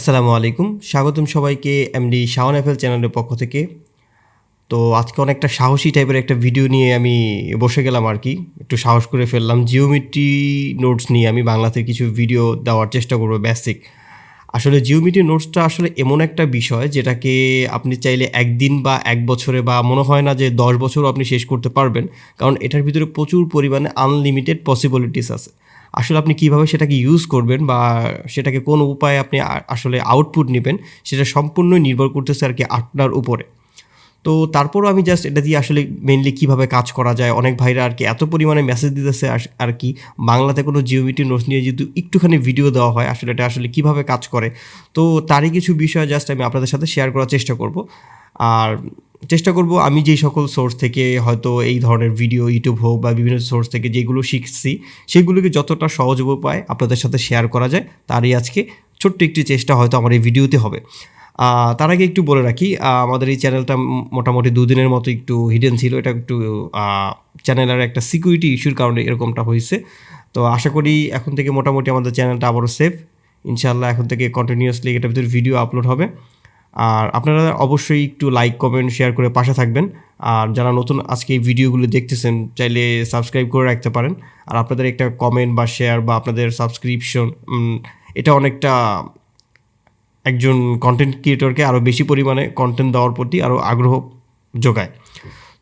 আসসালামু আলাইকুম, স্বাগতম সবাইকে এমডি শাওন এফএল চ্যানেলের পক্ষ থেকে। তো আজকে অনেকটা সাহসী টাইপের একটা ভিডিও নিয়ে আমি বসে গেলাম আর কি, একটু সাহস করে ফেললাম। জিওমেট্রি নোটস নিয়ে আমি বাংলাতে কিছু ভিডিও দেওয়ার চেষ্টা করবো বেসিক। আসলে জিওমেট্রি নোটসটা আসলে এমন একটা বিষয় যেটাকে আপনি চাইলে একদিন বা এক বছরে বা মনে হয় না যে 10 বছরও আপনি শেষ করতে পারবেন, কারণ এটার ভিতরে প্রচুর পরিমাণে আনলিমিটেড পসিবিলিটিস আছে। আসলে আপনি কিভাবে সেটাকে ইউজ করবেন বা সেটাকে কোন উপায়ে আপনি আসলে আউটপুট নেবেন, সেটা সম্পূর্ণই নির্ভর করতেছে আর কি আপনার উপরে। তো তারপরও আমি জাস্ট এটা দিয়ে আসলে মেইনলি কীভাবে কাজ করা যায়, অনেক ভাইরা আর কি এত পরিমাণে মেসেজ দিতেছে আর কি বাংলাতে কোনো জিওমেট্রি নোটস নিয়ে যদি একটুখানি ভিডিও দেওয়া হয় আসলে এটা আসলে কীভাবে কাজ করে। তো তারই কিছু বিষয় জাস্ট আমি আপনাদের সাথে শেয়ার করার চেষ্টা করব। আর চেষ্টা করব আমি যেই সকল সোর্স থেকে হয়তো এই ধরনের ভিডিও, ইউটিউব হোক বা বিভিন্ন সোর্স থেকে যেগুলো শিখছি সেগুলোকে যতটা সহজ উপায় আপনাদের সাথে শেয়ার করা যায়, তারই আজকে ছোট্ট একটি চেষ্টা হয়তো আমার এই ভিডিওতে হবে। তার আগে একটু বলে রাখি, আমাদের এই চ্যানেলটা মোটামুটি 2 দিনের মতো একটু হিডেন ছিল। এটা একটু চ্যানেলের একটা সিকিউরিটি ইস্যুর কারণে এরকমটা হয়েছে। তো আশা করি এখন থেকে মোটামুটি আমাদের চ্যানেলটা আবারও সেফ। ইনশাআল্লাহ এখন থেকে কন্টিনিউয়াসলি এটার ভিতরে ভিডিও আপলোড হবে। আর আপনারা অবশ্যই একটু লাইক, কমেন্ট, শেয়ার করে পাশে থাকবেন। আর যারা নতুন আজকে এই ভিডিওগুলো দেখতেছেন চাইলে সাবস্ক্রাইব করে রাখতে পারেন। আর আপনাদের একটা কমেন্ট বা শেয়ার বা আপনাদের সাবস্ক্রিপশন, এটা অনেকটা একজন কন্টেন্ট ক্রিয়েটরকে আরও বেশি পরিমাণে কন্টেন্ট দেওয়ার প্রতি আরও আগ্রহ যোগায়।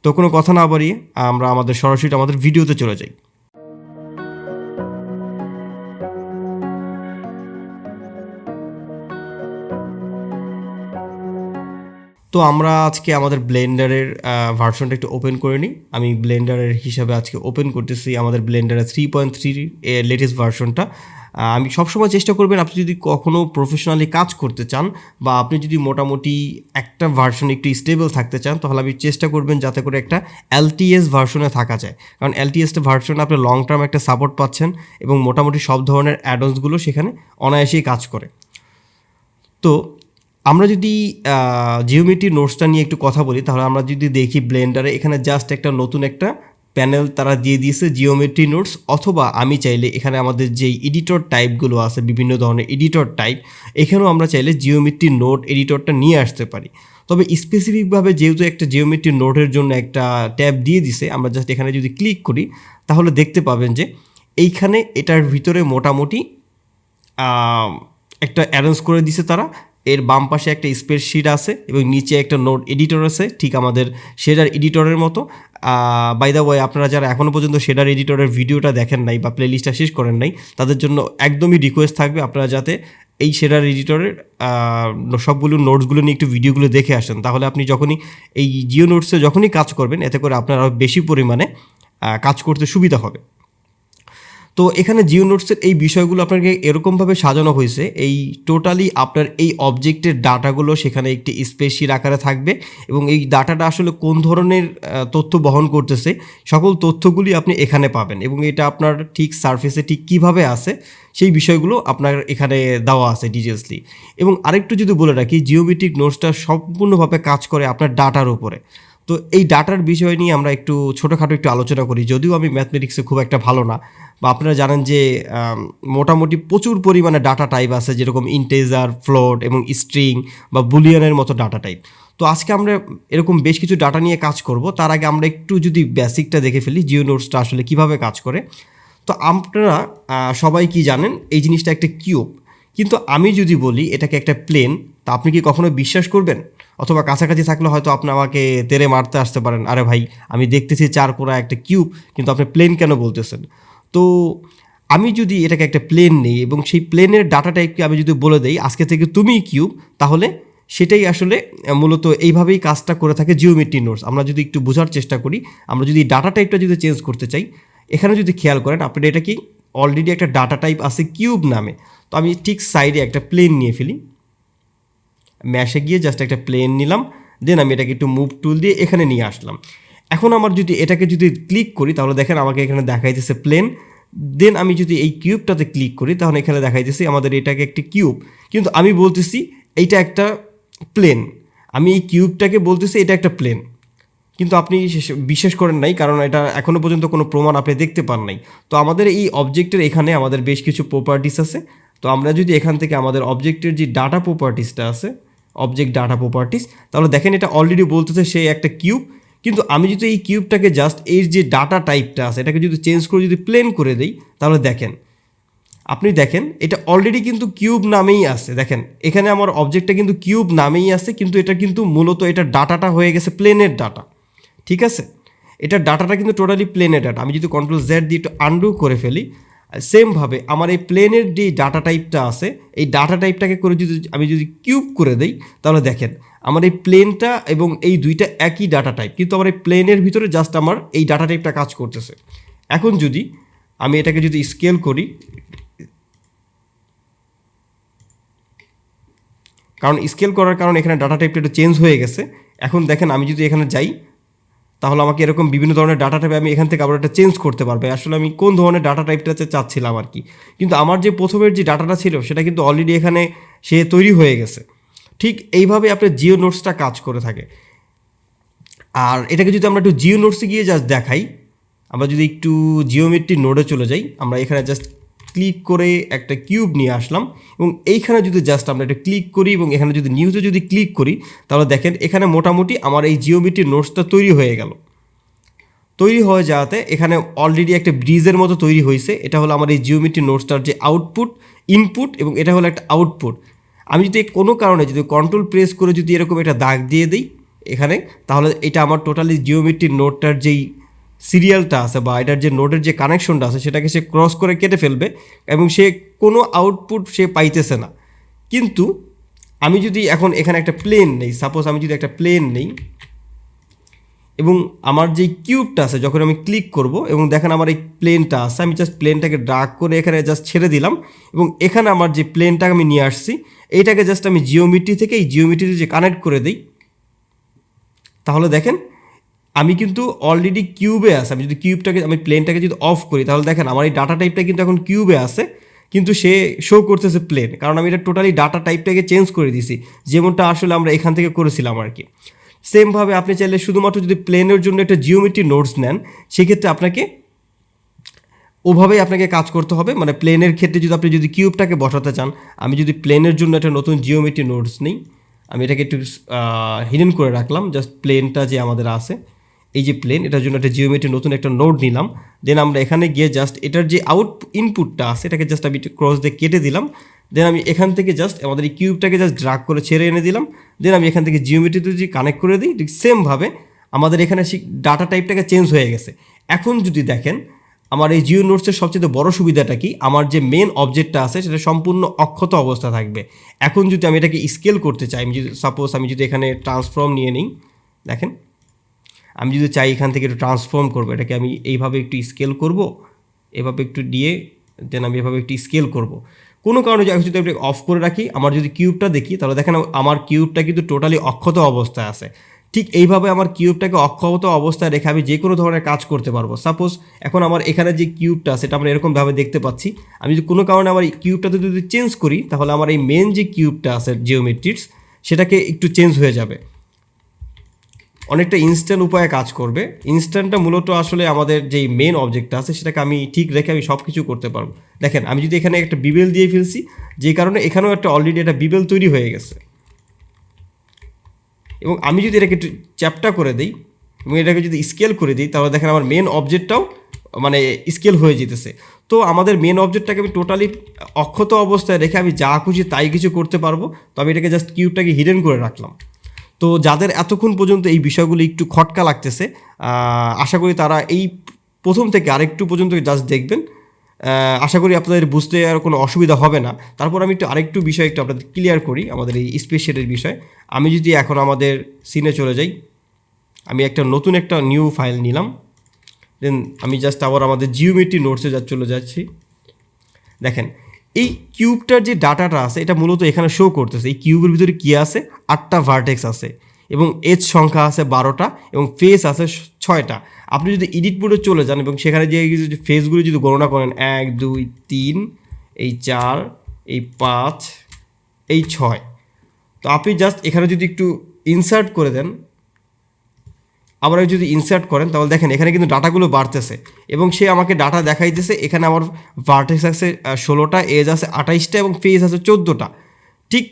তো কোনো কথা না বাড়িয়ে আমরা সরাসরি আমাদের ভিডিওতে চলে যাই। তো আমরা আজকে আমাদের ব্লেন্ডারের ভার্সনটা একটু ওপেন করে নিই। আমি ব্লেন্ডারের হিসাবে আজকে ওপেন করতেছি আমাদের ব্লেন্ডারের 3.3 এর লেটেস্ট ভার্সনটা। আমি সবসময় চেষ্টা করবেন, আপনি যদি কখনও প্রফেশনালি কাজ করতে চান বা আপনি যদি মোটামুটি একটা ভার্সন একটু স্টেবল থাকতে চান, তাহলে আপনি চেষ্টা করবেন যাতে করে একটা এলটিএস ভার্সনে থাকা যায়। কারণ এলটিএসটা ভার্সনে আপনি লং টার্ম একটা সাপোর্ট পাচ্ছেন এবং মোটামুটি সব ধরনের অ্যাডন্সগুলো সেখানে অনায়াসেই কাজ করে। তো আমরা যদি জিওমেট্রি নোটসটা নিয়ে একটু কথা বলি, তাহলে আমরা যদি দেখি ব্লেন্ডারে এখানে জাস্ট একটা নতুন একটা প্যানেল তারা দিয়ে দিয়েছে জিওমেট্রি নোটস। অথবা আমি চাইলে এখানে আমাদের যেই এডিটর টাইপগুলো আছে, বিভিন্ন ধরনের এডিটর টাইপ, এখানেও আমরা চাইলে জিওমেট্রি নোট এডিটরটা নিয়ে আসতে পারি। তবে স্পেসিফিকভাবে যেহেতু একটা জিওমেট্রি নোটের জন্য একটা ট্যাব দিয়ে দিছে, আমরা জাস্ট এখানে যদি ক্লিক করি তাহলে দেখতে পাবেন যে এইখানে এটার ভিতরে মোটামুটি একটা অ্যারেঞ্জ করে দিছে তারা। এর বাম পাশে একটা স্প্রেডশিট আছে এবং নিচে একটা নোট এডিটর আছে, ঠিক আমাদের শেডার এডিটরের মতো। বাই দ্য ওয়ে, আপনারা যারা এখনও পর্যন্ত শেডার এডিটরের ভিডিওটা দেখেন নাই বা প্লেলিস্টটা শেষ করেন নাই, তাদের জন্য একদমই রিকোয়েস্ট থাকবে আপনারা যাতে এই শেডার এডিটরের সবগুলো নোটসগুলো নিয়ে একটু ভিডিওগুলো দেখে আসেন। তাহলে আপনি যখনই এই জিও নোটসে যখনই কাজ করবেন, এতে করে আপনার আরও বেশি পরিমাণে কাজ করতে সুবিধা হবে। তো এখানে জিও নোটসের এই বিষয়গুলো আপনাকে এরকমভাবে সাজানো হয়েছে, এই টোটালি আপনার এই অবজেক্টের ডাটাগুলো সেখানে একটি স্প্রেডশিট আকারে থাকবে এবং এই ডাটাটা আসলে কোন ধরনের তথ্য বহন করতেছে সকল তথ্যগুলি আপনি এখানে পাবেন। এবং এটা আপনার ঠিক সারফেসে ঠিক কীভাবে আছে সেই বিষয়গুলো আপনার এখানে দেওয়া আছে ডিটেলসলি। এবং আরেকটু যদি বলে রাখি, জিওমেট্রিক নোটসটা সম্পূর্ণভাবে কাজ করে আপনার ডাটার উপরে। তো এই ডাটার বিষয় নিয়ে আমরা একটু ছোটোখাটো একটু আলোচনা করি। যদিও আমি ম্যাথমেটিক্সে খুব একটা ভালো না, বা আপনারা জানেন যে মোটামুটি প্রচুর পরিমাণে ডাটা টাইপ আছে, যেরকম ইন্টেজার, ফ্লোট এবং স্ট্রিং বা বুলিয়ানের মতো ডাটা টাইপ। তো আজকে আমরা এরকম বেশ কিছু ডাটা নিয়ে কাজ করব। তার আগে আমরা একটু যদি বেসিকটা দেখে ফেলি জিও নোটসটা আসলে কীভাবে কাজ করে। তো আপনারা সবাই কি জানেন এই জিনিসটা একটা কিউব, কিন্তু আমি যদি বলি এটাকে একটা প্লেন, তা আপনি কি কখনো বিশ্বাস করবেন? অথবা কাছাকাছি থাকলে হয়তো আপনি আমাকে তেড়ে মারতে আসতে পারেন, আরে ভাই আমি দেখতেছি 4 কোণা একটা কিউব, কিন্তু আপনি প্লেন কেন বলতেছেন? তো আমি যদি এটাকে একটা প্লেন নিই এবং সেই প্লেনের ডাটা টাইপকে আমি যদি বলে দেই আজকে থেকে তুমিই কিউব, তাহলে সেটাই আসলে মূলত এইভাবেই কাজটা করে থাকে জিওমেট্রি নোটস। আমরা যদি একটু বোঝার চেষ্টা করি, আমরা যদি ডাটা টাইপটা যদি চেঞ্জ করতে চাই, এখানে যদি খেয়াল করেন আপনার এটা কি অলরেডি একটা ডাটা টাইপ আছে কিউব নামে। তো আমি ঠিক সাইডে একটা প্লেন নিয়ে ফেলি, ম্যাশে গিয়ে জাস্ট একটা প্লেন নিলাম, দেন আমি এটাকে একটু মুভ টুল দিয়ে এখানে নিয়ে আসলাম। এখন আমার যদি এটাকে যদি ক্লিক করি তাহলে দেখেন আমাকে এখানে দেখাইতেছে প্লেন। দেন আমি যদি এই কিউবটাতে ক্লিক করি তাহলে এখানে দেখাইতেছি আমাদের এটাকে একটি কিউব, কিন্তু আমি বলতেছি এইটা একটা প্লেন। আমি এই কিউবটাকে বলতেছি এটা একটা প্লেন, কিন্তু আপনি বিশ্বাস করেন নাই, কারণ এটা এখনও পর্যন্ত কোনো প্রমাণ আপনি দেখতে পান নাই। তো আমাদের এই অবজেক্টের এখানে আমাদের বেশ কিছু প্রপার্টিস আছে, তো আমরা যদি এখান থেকে আমাদের অবজেক্টের যে ডাটা প্রপার্টিসটা আছে, অবজেক্ট ডাটা প্রপার্টিস, তাহলে দেখেন এটা অলরেডি বলতেছে সে একটা কিউব। কিন্তু আমি যদি এই কিউবটাকে জাস্ট এর যে ডাটা টাইপটা আছে এটাকে যদি চেঞ্জ করে যদি প্লেন করে দেই, তাহলে দেখেন আপনি দেখেন এটা অলরেডি কিন্তু কিউব নামেই আছে। দেখেন এখানে আমার অবজেক্টটা কিন্তু কিউব নামেই আছে, কিন্তু এটা কিন্তু মূলত এটা ডাটাটা হয়ে গেছে প্লেনের ডাটা। ঠিক আছে, এটার ডাটাটা কিন্তু টোটালি প্লেনের ডাটা। আমি যদি কন্ট্রোল জেড দিয়ে একটু আনডু করে ফেলি, সেমভাবে আমার এই প্লেনের যে ডাটা টাইপটা আছে এই ডাটা টাইপটাকে করে যদি আমি যদি কিউব করে দেই, তাহলে দেখেন আমার এই প্লেনটা এবং এই দুইটা একই ডাটা টাইপ, কিন্তু আমার এই প্লেনের ভিতরে জাস্ট আমার এই ডাটা টাইপটা কাজ করতেছে। এখন যদি আমি এটাকে যদি স্কেল করি, কারণ স্কেল করার কারণে এখানে ডাটা টাইপটা একটু চেঞ্জ হয়ে গেছে। এখন দেখেন আমি যদি এখানে যাই, তাহলে আমাকে এরকম বিভিন্ন ধরনের ডাটা টাইপ আমি এখান থেকে আবার একটা চেঞ্জ করতে পারবে। আসলে আমি কোন ধরনের ডাটা টাইপটা চাচ্ছিলাম আর কি। কিন্তু আমার যে প্রথমের যে ডাটাটা ছিল সেটা কিন্তু অলরেডি এখানে সে তৈরি হয়ে গেছে। ঠিক এইভাবে আপনার জিও নোটসটা কাজ করে থাকে। আর এটাকে যদি আমরা একটু জিও নোটসে গিয়ে জাস্ট দেখাই, আমরা যদি একটু জিওমেট্রি নোডে চলে যাই, আমরা এখানে জাস্ট ক্লিক করে একটা কিউব নিয়ে আসলাম এবং এইখানে যদি জাস্ট আমরা এটা ক্লিক করি এবং এখানে যদি নিউজে যদি ক্লিক করি, তাহলে দেখেন এখানে মোটামুটি আমার এই জিওমেট্রি নোটসটা তৈরি হয়ে গেল। তৈরি হয়ে যাওয়াতে এখানে অলরেডি একটা ব্রিজের মতো তৈরি হয়েছে। এটা হলো আমার এই জিওমেট্রি নোটসটার যে আউটপুট, ইনপুট, এবং এটা হলো একটা আউটপুট। আমি যদি কোনো কারণে যদি কন্ট্রোল প্রেস করে যদি এরকম একটা দাগ দিয়ে দিই এখানে, তাহলে এটা আমার টোটালি জিওমেট্রি নোটটার যেই সিরিয়ালটা আছে বা এটার যে নোটের যে কানেকশনটা আছে সেটাকে সে ক্রস করে কেটে ফেলবে এবং সে কোনো আউটপুট সে পাইতেছে না। কিন্তু আমি যদি এখন এখানে একটা প্লেন নেই, সাপোজ আমি যদি একটা প্লেন নেই এবং আমার যে কিউবটা আছে যখন আমি ক্লিক করব এবং দেখেন আমার এই প্লেনটা আছে, আমি জাস্ট প্লেনটাকে ড্রাগ করে এখানে জাস্ট ছেড়ে দিলাম এবং এখানে আমার যে প্লেনটা আমি নিয়ে আসছি এইটাকে জাস্ট আমি জিওমেট্রি থেকে এই জিওমেট্রিতে যে কানেক্ট করে দিই, তাহলে দেখেন আমি কিন্তু অলরেডি কিউবে আছে। আমি যদি কিউবটাকে আমি প্লেনটাকে যদি অফ করি, তাহলে দেখেন আমার এই ডাটা টাইপটা কিন্তু এখন কিউবে আছে, কিন্তু সে শো করতেছে প্লেন, কারণ আমি এটা টোটালি ডাটা টাইপটাকে চেঞ্জ করে দিছি যেমনটা আসলে আমরা এখান থেকে করেছিলাম আর কি। সেমভাবে আপনি চাইলে শুধুমাত্র যদি প্লেনের জন্য একটা জিওমেট্রি নোটস নেন, সেক্ষেত্রে আপনাকে ওভাবেই আপনাকে কাজ করতে হবে। মানে প্লেনের ক্ষেত্রে যদি আপনি যদি কিউবটাকে বসাতে চান, আমি যদি প্লেনের জন্য একটা নতুন জিওমেট্রি নোটস নিই, আমি এটাকে একটু হিডেন করে রাখলাম, জাস্ট প্লেনটা যে আমাদের আছে এই যে প্লেন, এটার জন্য একটা জিওমেট্রি নতুন একটা নোট নিলাম। দেন আমরা এখানে গিয়ে জাস্ট এটার যে ইনপুটটা আছে এটাকে জাস্ট আমি ক্রস দিয়ে কেটে দিলাম। দেন আমি এখান থেকে জাস্ট আমাদের এই কিউবটাকে জাস্ট ড্রাগ করে ছেড়ে এনে দিলাম। দেন আমি এখান থেকে জিওমেট্রিতে যদি কানেক্ট করে দিই, ঠিক সেমভাবে আমাদের এখানে ডাটা টাইপটাকে চেঞ্জ হয়ে গেছে। এখন যদি দেখেন আমার এই জিও নোটসের সবচেয়ে বড় সুবিধাটা কি, আমার যে মেন অবজেক্টটা আছে সেটা সম্পূর্ণ অক্ষত অবস্থা থাকবে। এখন যদি আমি এটাকে স্কেল করতে চাই, আমি যদি সাপোজ আমি যদি এখানে ট্রান্সফর্ম নিয়ে নিই, দেখেন আমি যদি চাই এখান থেকে একটু ট্রান্সফর্ম করবো, এটাকে আমি এইভাবে একটু স্কেল করব, এভাবে একটু দিয়ে দেন আমি এভাবে একটু স্কেল করব। কোনো কারণে যদি আমি অফ করে রাখি, আমার যদি কিউবটা দেখি, তাহলে দেখেন আমার কিউবটা কিন্তু টোটালি অক্ষত অবস্থায় আছে। ঠিক এইভাবে আমার কিউবটাকে অক্ষত অবস্থায় রেখে আমি যে কোনো ধরনের কাজ করতে পারবো। সাপোজ এখন আমার এখানে যে কিউবটা সেটা আমরা এরকমভাবে দেখতে পাচ্ছি, আমি যদি কোনো কারণে আমার এই কিউবটাতে যদি চেঞ্জ করি, তাহলে আমার এই মেন যে কিউবটা আছে জিওমেট্রিক্স সেটাকে একটু চেঞ্জ হয়ে যাবে, অনেকটা ইনস্ট্যান্ট উপায়ে কাজ করবে। ইনস্ট্যান্টটা মূলত আসলে আমাদের যেই মেন অবজেক্টটা আছে সেটাকে আমি ঠিক রেখে আমি সব কিছু করতে পারবো। দেখেন আমি যদি এখানে একটা বিবেল দিয়ে ফেলছি, যে কারণে এখানেও একটা অলরেডি একটা বিবেল তৈরি হয়ে গেছে। এবং আমি যদি এটাকে একটু চ্যাপটা করে দিই এবং এটাকে যদি স্কেল করে দিই, তাহলে দেখেন আমার মেন অবজেক্টটাও মানে স্কেল হয়ে যেতেছে। তো আমাদের মেন অবজেক্টটাকে আমি টোটালি অক্ষত অবস্থায় রেখে আমি যা খুশি তাই কিছু করতে পারবো। তো আমি এটাকে জাস্ট কিউবটাকে হিডেন করে রাখলাম। তো যাদের এতক্ষণ পর্যন্ত এই বিষয়গুলো একটু খটকা লাগতেছে, আশা করি তারা এই প্রথম থেকে আরেকটু পর্যন্ত জাস্ট দেখবেন। আশা করি আপনাদের বুঝতে আর কোনো অসুবিধা হবে না। তারপর আমি একটু আরেকটু বিষয় একটু আপনাদের ক্লিয়ার করি আমাদের এই স্পেশালের বিষয়। আমি যদি এখন আমাদের সিনে চলে যাই, আমি একটা নতুন একটা নিউ ফাইল নিলাম। দেন আমি জাস্ট আবার আমাদের জিওমেট্রি নোটসে চলে যাচ্ছি। দেখেন এই কিউবটার যে ডাটাটা আছে এটা মূলত এখানে শো করতেছে। এই কিউবের ভিতরে কী আছে, 8টা ভার্টেক্স আছে এবং এজ সংখ্যা আছে 12টা এবং ফেস আছে 6টা। আপনি যদি এডিট মোডে চলে যান এবং সেখানে যে ফেসগুলো যদি গণনা করেন 1 2 3 এই 4 এই 5 এই 6, তো আপনি জাস্ট এখানে যদি একটু ইনসার্ট করে দেন, আবার যদি ইনসার্ট করেন তাহলে দেখেন এখানে কিন্তু ডাটাগুলো বাড়তেছে এবং সে আমাকে ডাটা দেখাইতেছে। এখানে আমার ভার্টেক্স আছে 16টা, এজ আছে 28টা এবং ফেজ আছে 14টা। ঠিক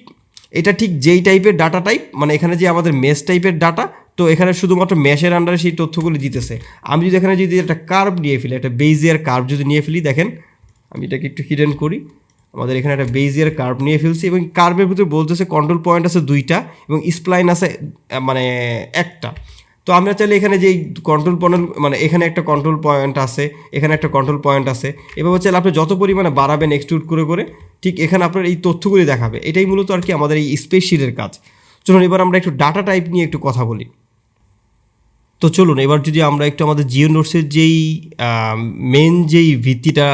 এটা ঠিক যেই টাইপের ডাটা টাইপ, মানে এখানে যে আমাদের মেশ টাইপের ডাটা, তো এখানে শুধুমাত্র মেশের আন্ডারে সেই তথ্যগুলো দিতেছে। আমি যদি এখানে যদি একটা কার্ভ নিয়ে ফেলি, একটা বেজিয়ার কার্ভ যদি নিয়ে ফেলি, দেখেন আমি এটাকে একটু হিডেন করি, আমাদের এখানে একটা বেজিয়ার কার্ভ নিয়ে ফেলছি এবং কার্ভের ভিতরে বলতেছে কন্ট্রোল পয়েন্ট আছে 2টা এবং স্প্লাইন আছে মানে 1টা। তো আমরা চাইলে এখানে যে কন্ট্রোল পয়েন্ট, মানে এখানে একটা কন্ট্রোল পয়েন্ট আছে, এখানে একটা কন্ট্রোল পয়েন্ট আছে, এভাবে চাইলে আপনি যত পরিমাণে বাড়াবেন এক্সট্রুড করে করে ঠিক এখানে আপনার এই তথ্যগুলি দেখাবে। এটাই মূলত আর কি আমাদের এই স্প্রেডশিটের কাজ। চলুন এবার আমরা একটু ডাটা টাইপ নিয়ে একটু কথা বলি। তো চলুন এবার যদি আমরা একটু আমাদের জিও নোটসের যেই মেন যেই ভিত্তিটা,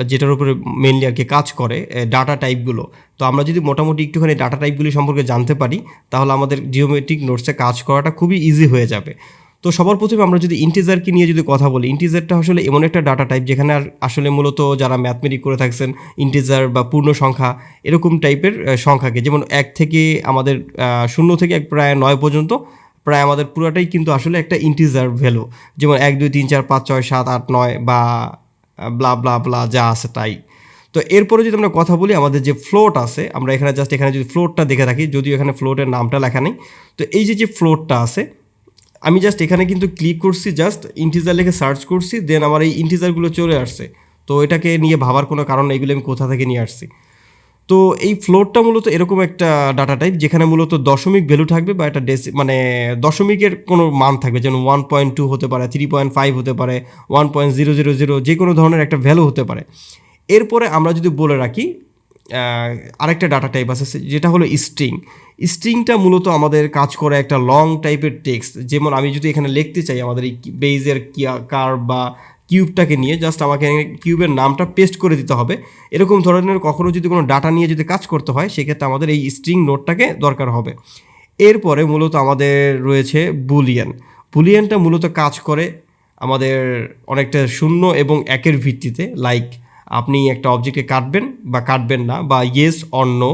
যেটার উপরে মেনলি আর কি কাজ করে ডাটা টাইপগুলো, তো আমরা যদি মোটামুটি একটুখানি ডাটা টাইপগুলি সম্পর্কে জানতে পারি তাহলে আমাদের জিওমেট্রিক নোটসে কাজ করাটা খুবই ইজি হয়ে যাবে। তো সবার প্রথমে আমরা যদি ইন্টিজারকে নিয়ে যদি কথা বলি, ইন্টিজারটা আসলে এমন একটা ডাটা টাইপ যেখানে আসলে মূলত যারা ম্যাথমেটিক করে থাকছেন ইন্টিজার বা পূর্ণ সংখ্যা এরকম টাইপের সংখ্যাকে, যেমন 1 থেকে আমাদের 0 থেকে প্রায় 9 পর্যন্ত প্রায় আমাদের পুরোটাই কিন্তু আসলে একটা ইন্টিজার ভ্যালু, যেমন 1 2 3 4 5 6 7 8 9 বা ব্লা ব্লা ব্লা যা আছে তাই। তো এরপরে যদি আমরা কথা বলি আমাদের যে ফ্লোট আছে, আমরা এখানে জাস্ট এখানে যদি ফ্লোটটা দেখে রাখি, যদিও এখানে ফ্লোটের নামটা লেখা নেই, তো এই যে ফ্লোটটা আছে আমি জাস্ট এখানে কিন্তু ক্লিক করছি, জাস্ট ইন্টিজার লিখে সার্চ করছি, দেন আমার এই ইন্টিজারগুলো চলে আসছে। তো এটাকে নিয়ে ভাবার কোনো কারণ নেই, এগুলো আমি কোথা থেকে নিয়ে আসছি। তো এই ফ্লোটটা মূলত এরকম একটা ডাটা টাইপ যেখানে মূলত দশমিক ভ্যালু থাকবে বা একটা মানে দশমিকের কোনো মান থাকবে, যেমন 1.2 হতে পারে, 3.5 হতে পারে, 1.000, যে কোনো ধরনের একটা ভ্যালু হতে পারে। এরপরে আমরা যদি বলে রাখি আরেকটা ডাটা টাইপ আছে যেটা হলো স্ট্রিং। স্ট্রিংটা মূলত আমাদের কাজ করে একটা লং টাইপের টেক্সট, যেমন আমি যদি এখানে লিখতে চাই আমাদের এই বেইজের কার্ভ বা কিউবটাকে নিয়ে, জাস্ট আমাকে কিউবের নামটা পেস্ট করে দিতে হবে। এরকম ধরনের কখনো যদি কোনো ডাটা নিয়ে যদি কাজ করতে হয় সেক্ষেত্রে আমাদের এই স্ট্রিং নোটটাকে দরকার হবে। এরপরে মূলত আমাদের রয়েছে বুলিয়ান। বুলিয়ানটা মূলত কাজ করে আমাদের অনেকটা 0 এবং 1-এর ভিত্তিতে, লাইক আপনি একটা অবজেক্টকে কাটবেন বা কাটবেন না, বা ইয়েস অর নো,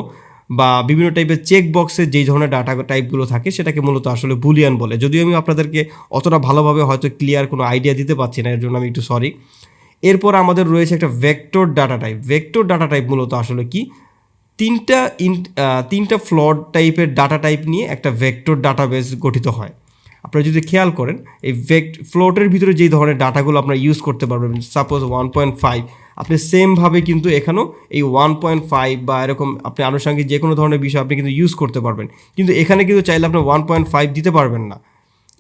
বা বিভিন্ন টাইপের চেক বক্সে যেই ধরনের ডাটা টাইপগুলো থাকে সেটাকে মূলত আসলে বুলিয়ান বলে। যদিও আমি আপনাদেরকে অতটা ভালোভাবে হয়তো ক্লিয়ার কোনো আইডিয়া দিতে পারছি না, এর জন্য আমি একটু সরি। এরপর আমাদের রয়েছে একটা vector data type. Vector data type মূলত আসলে কি, তিনটা ফ্লট টাইপের ডাটা টাইপ নিয়ে একটা ভেক্টর ডাটাবেস গঠিত হয়। আপনারা যদি খেয়াল করেন এই ফ্লোটের ভিতরে যেই ধরনের ডাটাগুলো আপনারা ইউজ করতে পারবেন, সাপোজ 1.5, আপনি সেমভাবে কিন্তু এখানেও এই 1.5 বা এরকম আপনি আনুষঙ্গিক যে কোনো ধরনের বিষয় আপনি কিন্তু ইউজ করতে পারবেন। কিন্তু এখানে কিন্তু চাইলে আপনি 1.5 দিতে পারবেন না,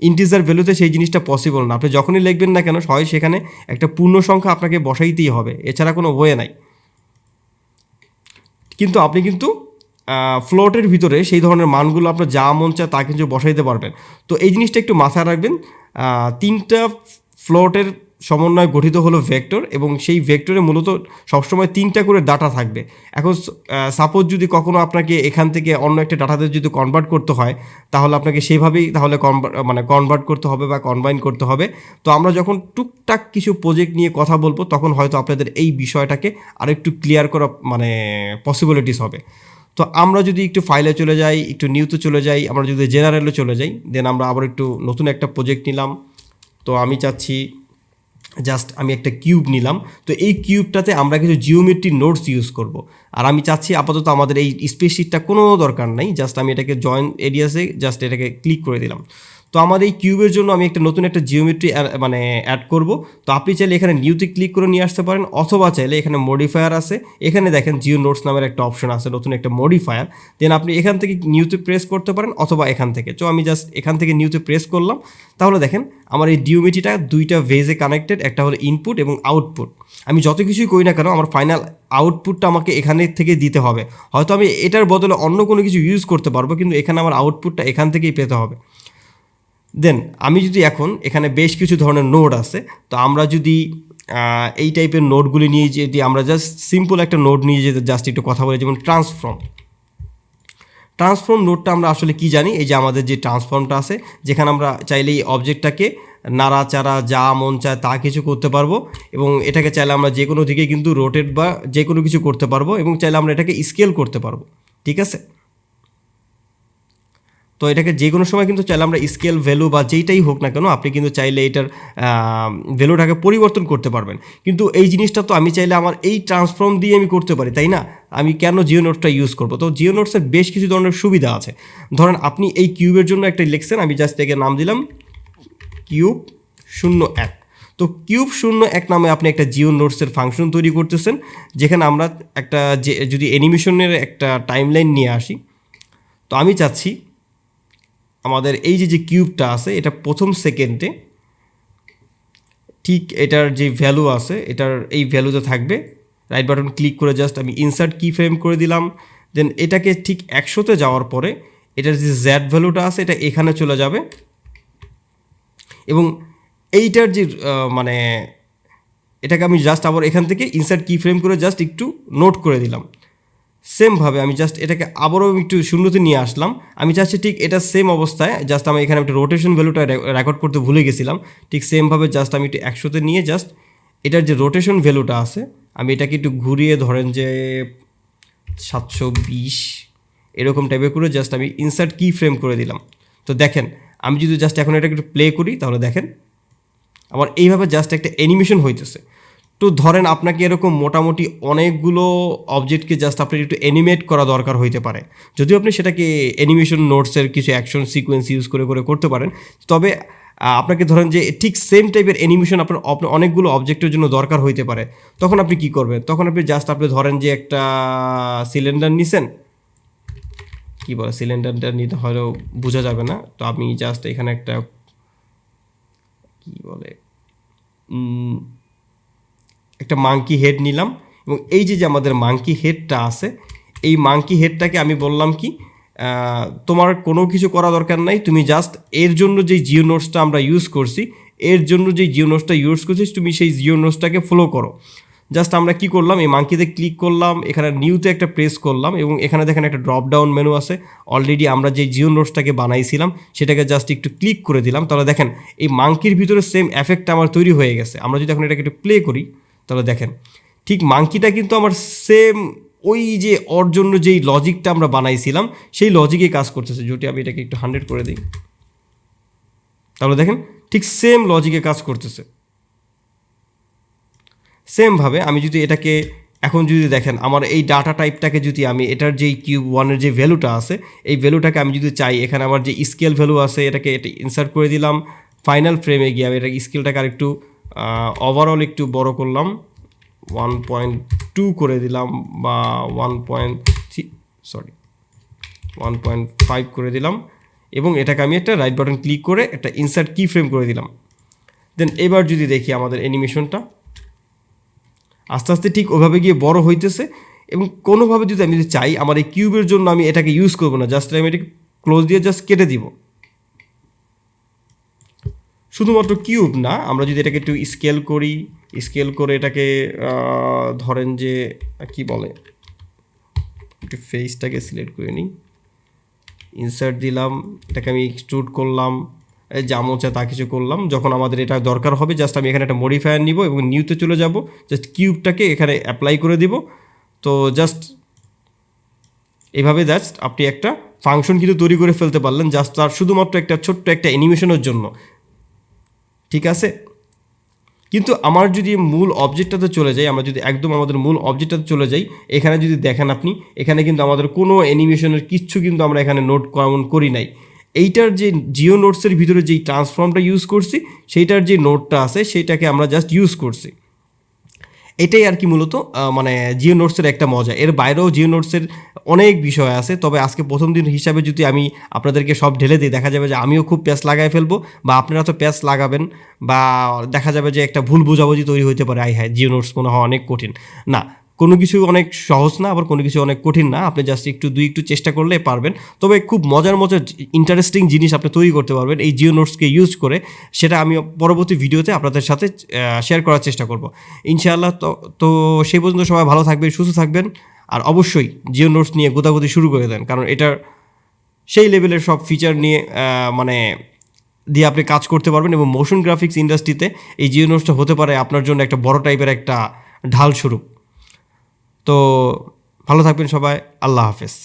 ইন্টিজার ভ্যালুতে সেই জিনিসটা পসিবল না। আপনি যখনই লিখবেন না কেন হয় সেখানে একটা পূর্ণ সংখ্যা আপনাকে বসাইতেই হবে, এছাড়া কোনো ওয়ে নাই। কিন্তু আপনি কিন্তু ফ্লোটের ভিতরে সেই ধরনের মানগুলো আপনার যা মন চায় তা কিন্তু বসাইতে পারবেন। তো এই জিনিসটা একটু মাথায় রাখবেন। 3টা ফ্লোটের সমন্বয় গঠিত হলো ভেক্টর, এবং সেই ভেক্টরে মূলত সবসময় 3টা করে ডাটা থাকবে। এখন সাপোজ যদি কখনো আপনাকে এখান থেকে অন্য একটা ডাটাতে যদি কনভার্ট করতে হয় তাহলে আপনাকে সেইভাবেই তাহলে কনভার্ট করতে হবে বা কম্বাইন করতে হবে। তো আমরা যখন টুকটাক কিছু প্রজেক্ট নিয়ে কথা বলবো তখন হয়তো আপনাদের এই বিষয়টাকে আরেকটু ক্লিয়ার করা পসিবিলিটিস হবে। তো আমরা যদি একটু ফাইলে চলে যাই, একটু নিউতে চলে যাই, আমরা যদি জেনারেলে চলে যাই, দেন আমরা আবার একটু নতুন একটা প্রজেক্ট নিলাম। তো আমি চাচ্ছি জাস্ট আমি একটা কিউব নিলাম। তো এই কিউবটাতে আমরা কিছু জিওমেট্রি নোটস ইউজ করব। আর আমি চাচ্ছি আপাতত আমাদের এই স্প্রেডশিটটা কোনো দরকার নাই, জাস্ট আমি এটাকে জয়েন এরিয়াসে জাস্ট এটাকে ক্লিক করে দিলাম। তো আমার এই কিউবের জন্য আমি একটা নতুন একটা জিওমেট্রি অ্যাড করব। তো আপনি চাইলে এখানে নিউতে ক্লিক করে নিয়ে আসতে পারেন, অথবা চাইলে এখানে মডিফায়ার আছে, এখানে দেখেন জিও নোটস নামের একটা অপশন আছে, নতুন একটা মডিফায়ার, দেন আপনি এখান থেকে নিউতে প্রেস করতে পারেন অথবা এখান থেকে। তো আমি জাস্ট এখান থেকে নিউতে প্রেস করলাম, তাহলে দেখেন আমার এই জিওমেট্রিটা 2টা ভেজে কানেক্টেড, একটা হলো ইনপুট এবং আউটপুট। আমি যত কিছুই করি না কেন আমার ফাইনাল আউটপুটটা আমাকে এখানে থেকে দিতে হবে। হয়তো আমি এটার বদলে অন্য কোনো কিছু ইউজ করতে পারবো, কিন্তু এখানে আমার আউটপুটটা এখান থেকেই পেতে হবে। দেন আমি যদি এখন এখানে বেশ কিছু ধরনের নোড আছে, তো আমরা যদি এই টাইপের নোডগুলি নিয়ে যদি আমরা জাস্ট সিম্পল একটা নোড নিয়ে যেতে জাস্ট একটু কথা বলি, যেমন ট্রান্সফর্ম নোডটা আমরা আসলে কি জানি, এই যে আমাদের যে ট্রান্সফর্মটা আছে যেখানে আমরা চাইলে এই অবজেক্টটাকে নাড়াচাড়া যা মন চায় তা কিছু করতে পারবো, এবং এটাকে চাইলে আমরা যে কোনো দিকে কিন্তু রোটেট বা যে কোনো কিছু করতে পারবো, এবং চাইলে আমরা এটাকে স্কেল করতে পারবো। ঠিক আছে, তো তো এটাকে যে কোনো সময় কিন্তু চাইলে আমরা স্কেল ভ্যালু বা যেইটাই হোক না কেন আপনি কিন্তু চাইলে এটার ভ্যালুটাকে পরিবর্তন করতে পারবেন। কিন্তু এই জিনিসটা তো আমি চাইলে আমার এই ট্রান্সফর্ম দিয়ে আমি করতে পারি, তাই না? আমি কেন জিও নোটটা ইউজ করবো? তো জিও নোটসের বেশ কিছু ধরনের সুবিধা আছে। ধরেন আপনি এই কিউবের জন্য একটা লিখছেন, আমি জাস্ট একে নাম দিলাম কিউব 01। তো কিউব 01 নামে আপনি একটা জিও নোটসের ফাংশন তৈরি করতেছেন, যেখানে আমরা একটা যদি অ্যানিমেশনের একটা টাইমলাইন নিয়ে আসি, তো আমি চাচ্ছি আমাদের এই যে কিউবটা আছে এটা প্রথম সেকেন্ডে ঠিক এটার যে ভ্যালু আছে এটার এই ভ্যালুতে থাকবে। রাইট বাটন ক্লিক করে জাস্ট আমি ইনসার্ট কি ফ্রেম করে দিলাম। দেন এটাকে ঠিক 100-তে যাওয়ার পরে এটার যে জেড ভ্যালুটা আছে এটা এখানে চলে যাবে, এবং এইটার যে মানে এটাকে আমি জাস্ট আবার এখান থেকে ইনসার্ট কি ফ্রেম করে জাস্ট একটু নোট করে দিলাম। সেমভাবে আমি জাস্ট এটাকে আবারও একটু শূন্যতে নিয়ে আসলাম। আমি চাচ্ছি ঠিক এটা সেম অবস্থায়, জাস্ট আমি এখানে একটা রোটেশন ভ্যালুটা রেকর্ড করতে ভুলে গেছিলাম। ঠিক সেমভাবে জাস্ট আমি একটু 100-তে নিয়ে জাস্ট এটার যে রোটেশন ভ্যালুটা আছে আমি এটাকে একটু ঘুরিয়ে ধরেন যে 720 এরকম টাইপের করে জাস্ট আমি ইনসার্ট কি ফ্রেম করে দিলাম। তো দেখেন আমি যদি জাস্ট এখন এটাকে একটু প্লে করি তাহলে দেখেন আমার এইভাবে জাস্ট একটা অ্যানিমেশন হইতেছে। তো ধরেন আপনাকে এরকম মোটামুটি অনেকগুলো অবজেক্টকে জাস্ট আপনার একটু অ্যানিমেট করা দরকার হইতে পারে, যদিও আপনি সেটাকে অ্যানিমেশন নোটসের কিছু অ্যাকশন সিকোয়েন্স ইউজ করে করতে পারেন। তবে আপনাকে ধরেন যে ঠিক সেম টাইপের অ্যানিমেশন আপনার অনেকগুলো অবজেক্টের জন্য দরকার হইতে পারে। তখন আপনি কি করবেন? তখন আপনি জাস্ট আপনি ধরেন যে একটা সিলিন্ডার নিছেন, কি বলে সিলিন্ডারটা নিতে হয়তো বোঝা যাবে না, তো আমি জাস্ট এখানে একটা কি বলে একটা মাঙ্কি হেড নিলাম, এবং এই যে আমাদের মাঙ্কি হেডটা আছে এই মাঙ্কি হেডটাকে আমি বললাম কি তোমার কোনো কিছু করা দরকার নাই, তুমি জাস্ট এর জন্য যেই জিও নোটসটা আমরা ইউজ করছি তুমি সেই জিও নোটসটাকে ফলো করো। জাস্ট আমরা কি করলাম, এই মাঙ্কিতে ক্লিক করলাম, এখানে নিউতে একটা প্রেস করলাম, এবং এখানে দেখেন একটা ড্রপ ডাউন মেনু আছে। অলরেডি আমরা যে জিও নোটসটাকে বানাইছিলাম সেটাকে জাস্ট একটু ক্লিক করে দিলাম, তাহলে দেখেন এই মাঙ্কির ভিতরে সেম এফেক্টটা আমার তৈরি হয়ে গেছে। আমরা যদি এখন এটাকে একটু প্লে করি তাহলে দেখেন ঠিক মাঙ্কিটা কিন্তু আমার সেম ওই যে ওর জন্য যেই লজিকটা আমরা বানাইছিলাম সেই লজিকে কাজ করতেছে। যদি আমি এটাকে একটু 100 করে দিই তাহলে দেখেন ঠিক সেম লজিকে কাজ করতেছে। সেমভাবে আমি যদি এটাকে এখন যদি দেখেন আমার এই ডাটা টাইপটাকে যদি আমি এটার যেই কিউব 1-এর যে ভ্যালুটা আছে এই ভ্যালুটাকে আমি যদি চাই, এখানে আমার যে স্কেল ভ্যালু আছে এটাকে এটা ইনসার্ট করে দিলাম। ফাইনাল ফ্রেমে গিয়ে আমি এটা স্কেলটাকে আর একটু ওভারঅল একটু বড় করলাম, 1.2 করে দিলাম বা 1.5 করে দিলাম, এবং এটাকে আমি একটা রাইট বাটন ক্লিক করে একটা ইনসার্ট কি ফ্রেম করে দিলাম। দেন এবার যদি দেখি আমাদের অ্যানিমেশনটা আস্তে আস্তে ঠিক ওভাবে গিয়ে বড় হইতেছে, এবং কোনোভাবে যদি আমি চাই আমার এই কিউবের জন্য আমি এটাকে ইউজ করবো না, জাস্ট আমি এটাকে ক্লোজ দিয়ে জাস্ট কেটে দিব। শুধুমাত্র কিউব না, আমরা যদি এটাকে একটু স্কেল করে এটাকে ধরেন যে কি বলে একটু ফেসটাকে সিলেক্ট করে নিই, ইনসার্ট দিলাম, এটাকে আমি এক্সট্রুড করলাম, যা মোচা তা কিছু করলাম। যখন আমাদের এটা দরকার হবে জাস্ট আমি এখানে একটা মডিফায়ার নিব এবং নিউতে চলে যাব, জাস্ট কিউবটাকে এখানে অ্যাপ্লাই করে দিব। তো জাস্ট এইভাবে জাস্ট আপনি একটা ফাংশন কিন্তু তৈরি করে ফেলতে পারলেন, জাস্ট তার শুধুমাত্র একটা ছোট্ট একটা অ্যানিমেশনের জন্য, ঠিক আছে? কিন্তু আমার যদি মূল অবজেক্টটাতে চলে যাই, আমরা যদি একদম আমাদের মূল অবজেক্টটাতে চলে যাই, এখানে যদি দেখেন আপনি এখানে কিন্তু আমাদের কোনো অ্যানিমেশনের কিচ্ছু কিন্তু আমরা এখানে নোট করি নাই। এইটার যে জিও নোটসের ভিতরে যেই ট্রান্সফর্মটা ইউজ করছি সেইটার যে নোটটা আছে সেইটাকে আমরা জাস্ট ইউজ করছি। এটাই আর কি মূলত মানে জিও নোটসের একটা মজা। এর বাইরেও জিও নোটসের অনেক বিষয় আছে, তবে আজকে প্রথম দিন হিসাবে যদি আমি আপনাদেরকে সব ঢেলে দিই দেখা যাবে যে আমিও খুব প্যাচ লাগাই ফেলবো, বা আপনারা তো প্যাচ লাগাবেন, বা দেখা যাবে যে একটা ভুল বোঝাবুঝি তৈরি হইতে পারে, হ্যাঁ জিও নোটস মনে হয় অনেক কঠিন। না, কোনো কিছু অনেক সহজ না, আবার কোনো কিছু অনেক কঠিন না। আপনি জাস্ট একটু চেষ্টা করলে পারবেন। তবে খুব মজার ইন্টারেস্টিং জিনিস আপনি তৈরি করতে পারবেন এই জিও নোটসকে ইউজ করে। সেটা আমি পরবর্তী ভিডিওতে আপনাদের সাথে শেয়ার করার চেষ্টা করব ইনশাআল্লাহ। তো সেই পর্যন্ত সবাই ভালো থাকবেন, সুস্থ থাকবেন, আর অবশ্যই জিও নোটস নিয়ে গোদাগুদি শুরু করে দেন, কারণ এটার সেই লেভেলের সব ফিচার নিয়ে মানে দিয়ে আপনি কাজ করতে পারবেন, এবং মোশন গ্রাফিক্স ইন্ডাস্ট্রিতে এই জিও নোটসটা হতে পারে আপনার জন্য একটা বড় টাইপের একটা ঢাল স্বরূপ। তো ভালো থাকবেন সবাই, আল্লাহ হাফেজ।